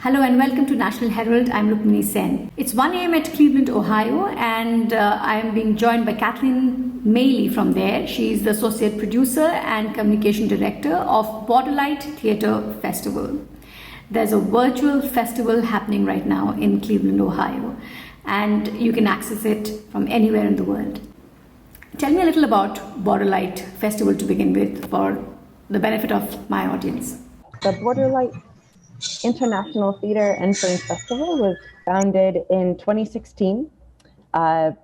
Hello and welcome to National Herald. I'm Rukmini Sen. It's 1 a.m. at Cleveland, Ohio, and I'm being joined by Cathleen Malley from there. She's the Associate Producer and Communication Director of Borderlight Theater Festival. There's a virtual festival happening right now in Cleveland, Ohio, and you can access it from anywhere in the world. Tell me a little about Borderlight Festival to begin with for the benefit of my audience. The Borderlight International Theater and Fringe Festival was founded in 2016 by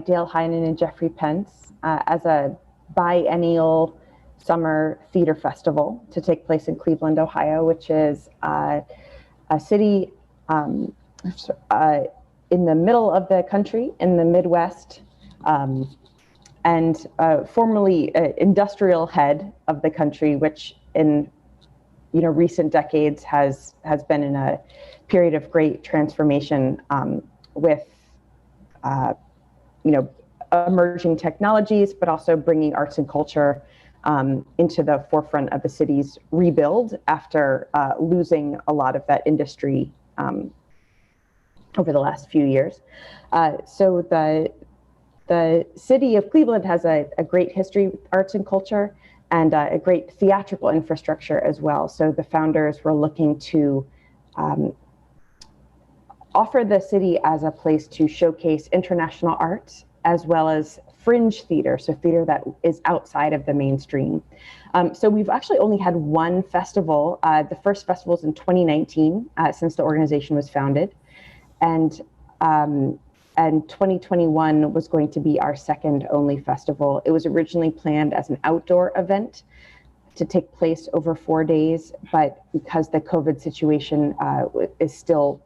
Dale Heinen and Jeffrey Pence as a biennial summer theater festival to take place in Cleveland, Ohio, which is a city in the middle of the country, in the Midwest, and formerly industrial head of the country, which in recent decades has been in a period of great transformation with emerging technologies, but also bringing arts and culture into the forefront of the city's rebuild after losing a lot of that industry over the last few years. So the city of Cleveland has a great history with arts and culture, and a great theatrical infrastructure as well. So the founders were looking to offer the city as a place to showcase international arts, as well as fringe theater, so theater that is outside of the mainstream. So we've actually only had one festival. The first festival was in 2019, since the organization was founded. And 2021 was going to be our second only festival. It was originally planned as an outdoor event to take place over 4 days, but because the COVID situation is still,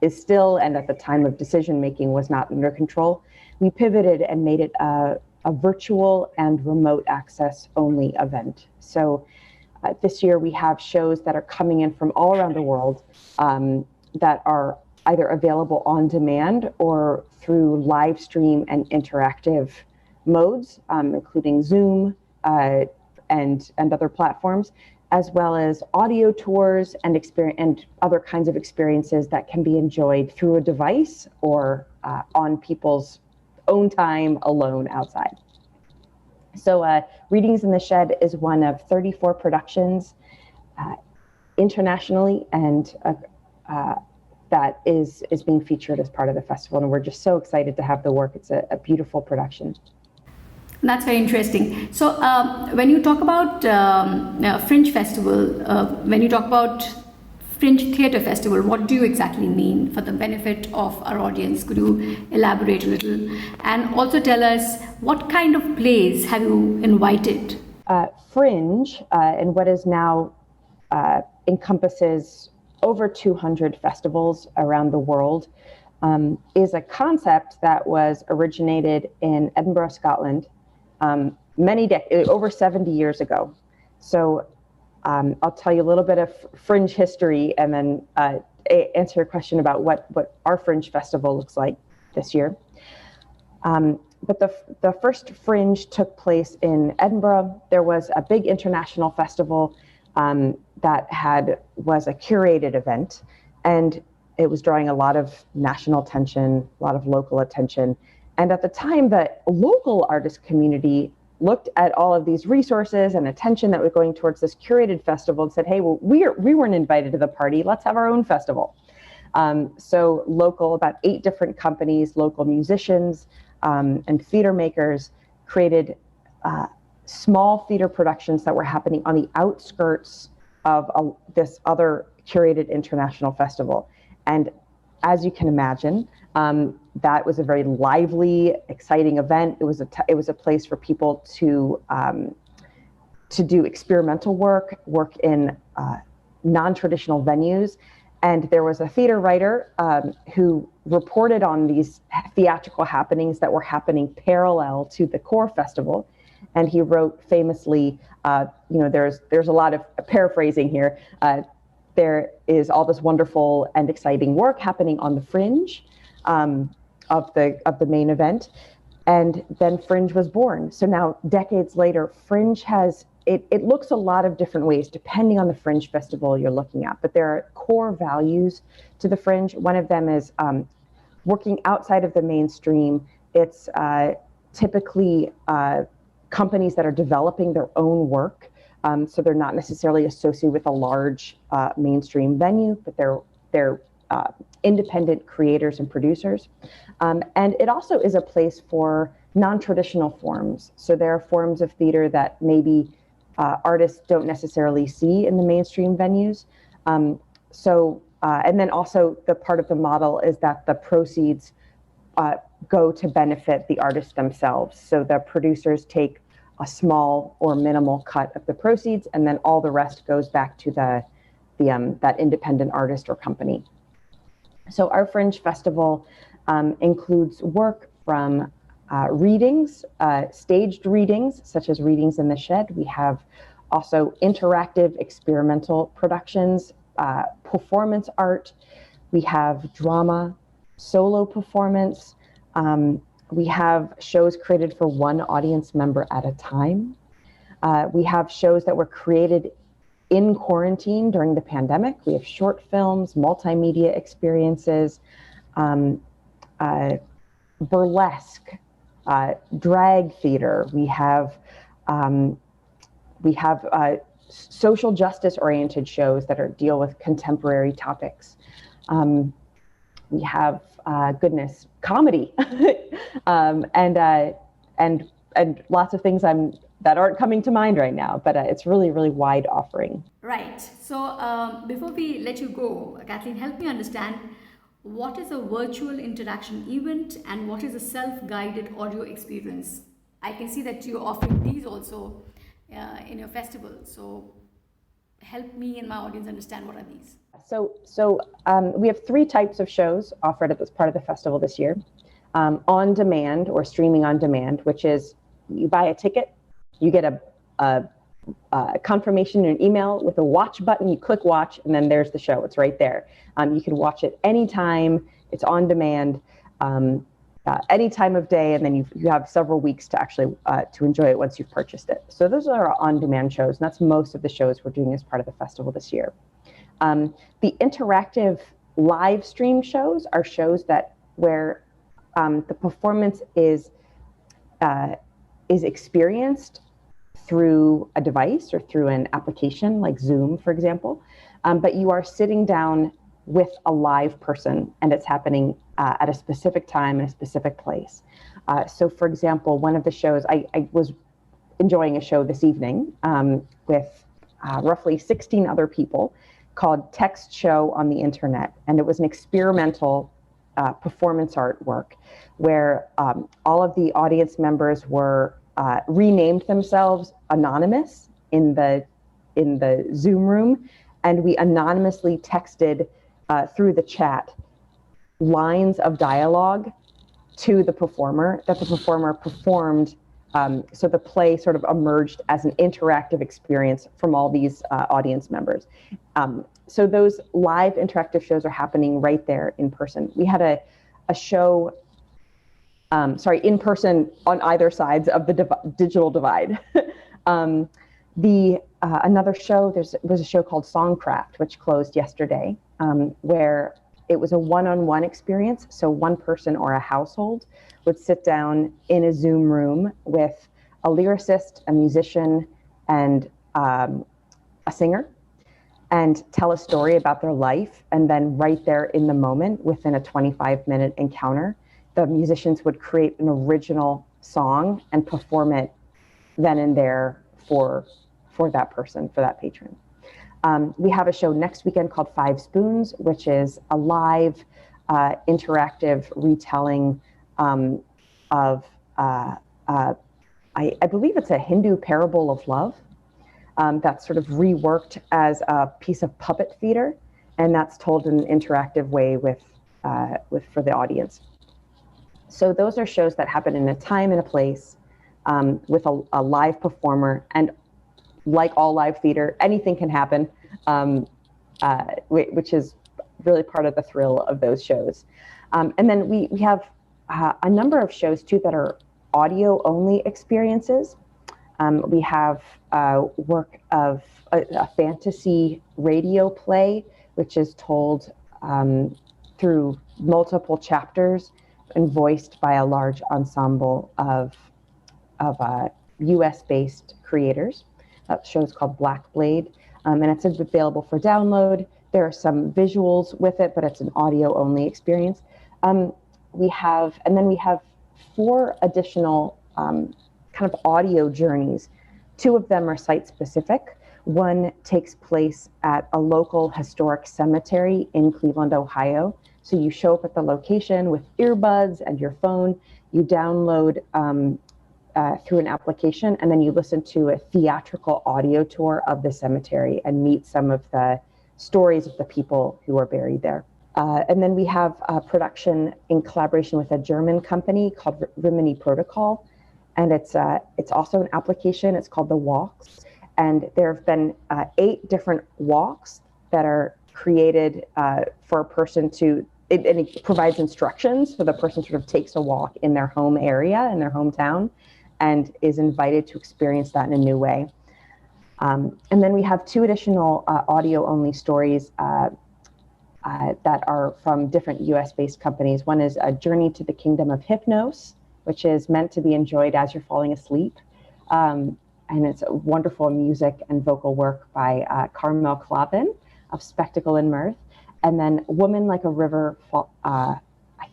and at the time of decision making was not under control, we pivoted and made it a virtual and remote access only event. So this year we have shows that are coming in from all around the world that are either available on demand or through live stream and interactive modes, including Zoom and other platforms, as well as audio tours and other kinds of experiences that can be enjoyed through a device or on people's own time alone outside. So Readings in the Shed is one of 34 productions internationally, and that is being featured as part of the festival, and we're just so excited to have the work. It's a beautiful production. That's very interesting. So when you talk about Fringe Festival, when you talk about Fringe Theater Festival, what do you exactly mean for the benefit of our audience? Could you elaborate a little? And also tell us, what kind of plays have you invited? Fringe, and what is now encompasses over 200 festivals around the world, is a concept that was originated in Edinburgh, Scotland, over 70 years ago. So I'll tell you a little bit of Fringe history and then answer your question about what our Fringe Festival looks like this year. But the first Fringe took place in Edinburgh. There was a big international festival that was a curated event, and it was drawing a lot of national attention, a lot of local attention. And at the time, the local artist community looked at all of these resources and attention that was going towards this curated festival and said, hey, well, we weren't invited to the party, let's have our own festival. So about 8 different companies, local musicians, and theater makers created small theater productions that were happening on the outskirts of this other curated international festival. And as you can imagine, that was a very lively, exciting event. It was a place for people to do experimental work in non-traditional venues. And there was a theater writer who reported on these theatrical happenings that were happening parallel to the core festival. And he wrote famously, there's a lot of paraphrasing here. There is all this wonderful and exciting work happening on the fringe of the main event. And then Fringe was born. So now, decades later, Fringe has it looks a lot of different ways depending on the Fringe Festival you're looking at, but there are core values to the Fringe. One of them is working outside of the mainstream. It's typically companies that are developing their own work, so they're not necessarily associated with a large mainstream venue, but they're independent creators and producers. And it also is a place for non-traditional forms. So there are forms of theater that maybe artists don't necessarily see in the mainstream venues. And then also the part of the model is that the proceeds go to benefit the artists themselves. So the producers take a small or minimal cut of the proceeds, and then all the rest goes back to that independent artist or company. So our Fringe Festival includes work from readings, staged readings, such as Readings in the Shed. We have also interactive experimental productions, performance art. We have drama, solo performance. We have shows created for one audience member at a time. We have shows that were created in quarantine during the pandemic. We have short films, multimedia experiences, burlesque, drag theater. We have social justice oriented shows that deal with contemporary topics. We have comedy, and lots of things that aren't coming to mind right now, but it's really, really wide offering. Right. So before we let you go, Kathleen, help me understand what is a virtual interaction event and what is a self-guided audio experience. I can see that you're offering these also in your festival. So help me and my audience understand what are these. So we have 3 types of shows offered as part of the festival this year. On demand or streaming on demand, which is you buy a ticket, you get a confirmation in an email with a watch button, you click watch, and then there's the show. It's right there. You can watch it anytime. It's on demand, any time of day, and then you have several weeks to actually to enjoy it once you've purchased it. So those are our on-demand shows, and that's most of the shows we're doing as part of the festival this year. The interactive live stream shows are shows where the performance is experienced through a device or through an application like Zoom, for example, but you are sitting down with a live person, and it's happening at a specific time in a specific place. So, for example, one of the shows, I was enjoying a show this evening with roughly 16 other people called Text Show on the Internet, and it was an experimental performance art work where all of the audience members were renamed themselves anonymous in the Zoom room, and we anonymously texted through the chat lines of dialogue to the performer that the performer performed. So the play sort of emerged as an interactive experience from all these audience members. So those live interactive shows are happening right there in person. We had a show, in person on either sides of the digital divide. Another show, was a show called Songcraft, which closed yesterday, where it was a one-on-one experience. So one person or a household would sit down in a Zoom room with a lyricist, a musician, and a singer, and tell a story about their life. And then right there in the moment, within a 25-minute encounter, the musicians would create an original song and perform it then and there for that person, for that patron. We have a show next weekend called 5 Spoons, which is a live interactive retelling of, I believe it's a Hindu parable of love that's sort of reworked as a piece of puppet theater, and that's told in an interactive way for the audience. So those are shows that happen in a time and a place with a live performer, and like all live theater, anything can happen, which is really part of the thrill of those shows. And then we have a number of shows too that are audio only experiences. We have work of a fantasy radio play, which is told through multiple chapters and voiced by a large ensemble of US-based creators. That show is called Black Blade, and it's available for download. There are some visuals with it, but it's an audio-only experience. We have 4 additional kind of audio journeys. 2 of them are site-specific. One takes place at a local historic cemetery in Cleveland, Ohio. So you show up at the location with earbuds and your phone. You download through an application, and then you listen to a theatrical audio tour of the cemetery and meet some of the stories of the people who are buried there. And then we have a production in collaboration with a German company called Rukmini Protocol, and it's also an application. It's called The Walks, and there have been 8 different walks that are created for a person to. And it provides instructions, so the person sort of takes a walk in their home area, in their hometown, and is invited to experience that in a new way. And then we have 2 additional audio-only stories that are from different US-based companies. One is A Journey to the Kingdom of Hypnos, which is meant to be enjoyed as you're falling asleep. And it's a wonderful music and vocal work by Carmel Clavin of Spectacle and Mirth. And then Woman Like a River, I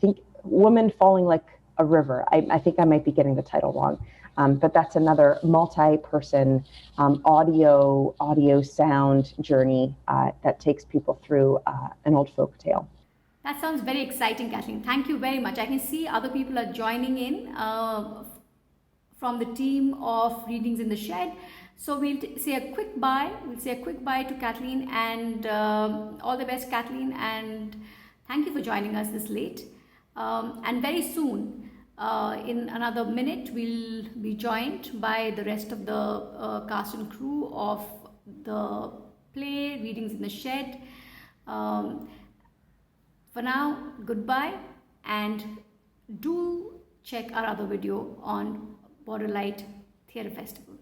think Woman Falling Like a River. I think I might be getting the title wrong. But that's another multi-person audio sound journey that takes people through an old folk tale. That sounds very exciting, Kathleen. Thank you very much. I can see other people are joining in from the team of Readings in the Shed. So we'll say a quick bye. We'll say a quick bye to Kathleen, and all the best, Kathleen. And thank you for joining us this late. And very soon, in another minute, we'll be joined by the rest of the cast and crew of the play Readings in the Shed. For now, goodbye, and do check our other video on Borderlight Theater Festival.